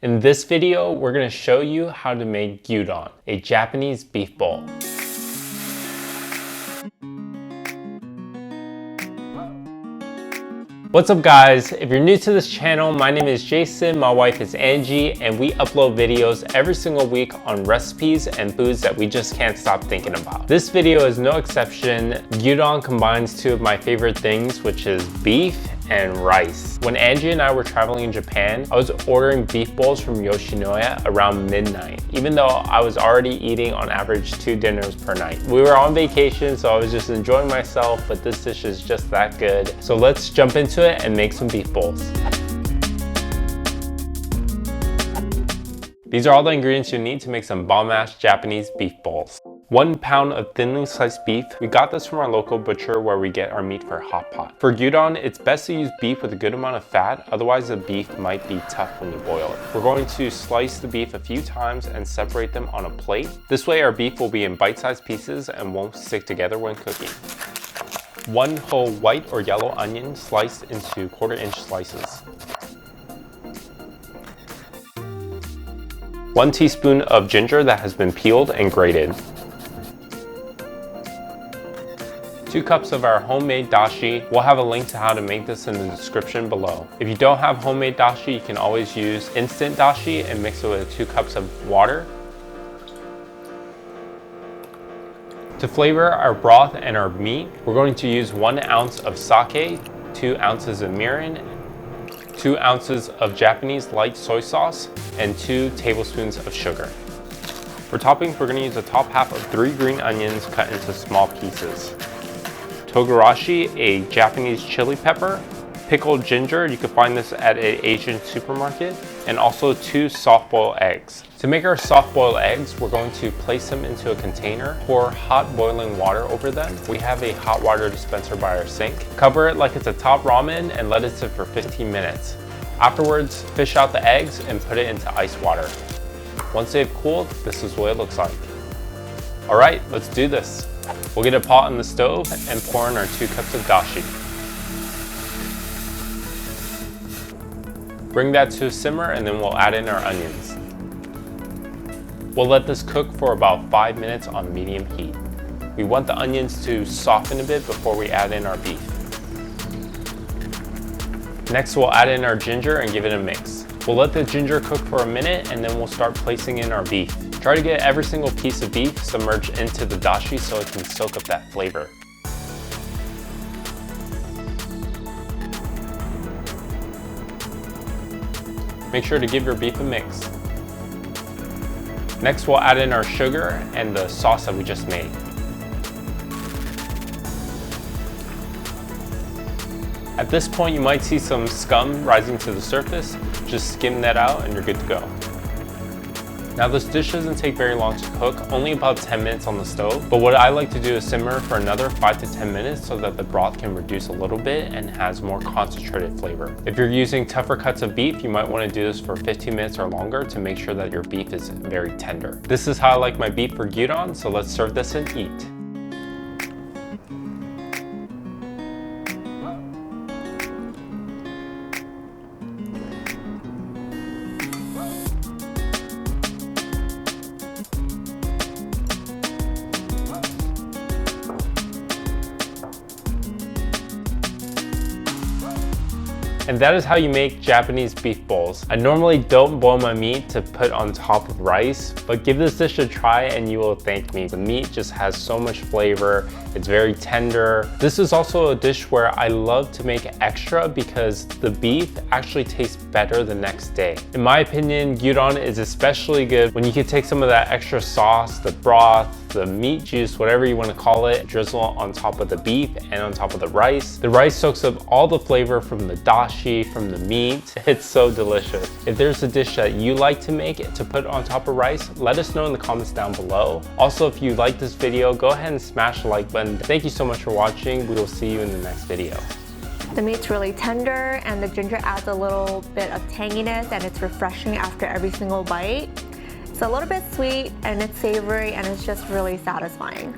In this video, we're going to show you how to make gyudon, a Japanese beef bowl. What's up guys? If you're new to this channel, my name is Jason, my wife is Angie, and we upload videos every single week on recipes and foods that we just can't stop thinking about. This video is no exception. Gyudon combines two of my favorite things, which is beef and rice. When Angie and I were traveling in Japan, I was ordering beef bowls from Yoshinoya around midnight, even though I was already eating on average 2 dinners per night. We were on vacation, so I was just enjoying myself, but this dish is just that good. So let's jump into it and make some beef bowls. These are all the ingredients you need to make some bomb-ass Japanese beef bowls. 1 pound of thinly sliced beef. We got this from our local butcher where we get our meat for hot pot. For gyudon, it's best to use beef with a good amount of fat, otherwise the beef might be tough when you boil it. We're going to slice the beef a few times and separate them on a plate. This way our beef will be in bite-sized pieces and won't stick together when cooking. 1 whole white or yellow onion sliced into 1/4-inch slices. 1 teaspoon of ginger that has been peeled and grated. 2 cups of our homemade dashi. We'll have a link to how to make this in the description below. If you don't have homemade dashi, you can always use instant dashi and mix it with 2 cups of water. To flavor our broth and our meat, we're going to use 1 ounce of sake, 2 ounces of mirin, 2 ounces of Japanese light soy sauce, and 2 tablespoons of sugar. For toppings, we're going to use the top half of 3 green onions cut into small pieces. Togarashi, a Japanese chili pepper, pickled ginger, you can find this at an Asian supermarket, and also 2 soft-boiled eggs. To make our soft-boiled eggs, we're going to place them into a container, pour hot boiling water over them. We have a hot water dispenser by our sink. Cover it like it's a top ramen and let it sit for 15 minutes. Afterwards, fish out the eggs and put it into ice water. Once they've cooled, this is what it looks like. All right, let's do this. We'll get a pot on the stove and pour in our 2 cups of dashi. Bring that to a simmer and then we'll add in our onions. We'll let this cook for about 5 minutes on medium heat. We want the onions to soften a bit before we add in our beef. Next, we'll add in our ginger and give it a mix. We'll let the ginger cook for a minute and then we'll start placing in our beef. Try to get every single piece of beef submerged into the dashi so it can soak up that flavor. Make sure to give your beef a mix. Next, we'll add in our sugar and the sauce that we just made. At this point, you might see some scum rising to the surface. Just skim that out and you're good to go. Now this dish doesn't take very long to cook, only about 10 minutes on the stove. But what I like to do is simmer for another 5 to 10 minutes so that the broth can reduce a little bit and has more concentrated flavor. If you're using tougher cuts of beef, you might want to do this for 15 minutes or longer to make sure that your beef is very tender. This is how I like my beef for gyudon, so let's serve this and eat. And that is how you make Japanese beef bowls. I normally don't boil my meat to put on top of rice, but give this dish a try and you will thank me. The meat just has so much flavor. It's very tender. This is also a dish where I love to make extra because the beef actually tastes better the next day. In my opinion, gyudon is especially good when you can take some of that extra sauce, the broth, the meat juice, whatever you want to call it, drizzle on top of the beef and on top of the rice. The rice soaks up all the flavor from the dashi, from the meat. It's so delicious. If there's a dish that you like to make to put on top of rice, let us know in the comments down below. Also, if you like this video, go ahead and smash the like button. Thank you so much for watching. We will see you in the next video. The meat's really tender and the ginger adds a little bit of tanginess and it's refreshing after every single bite. It's a little bit sweet and it's savory and it's just really satisfying.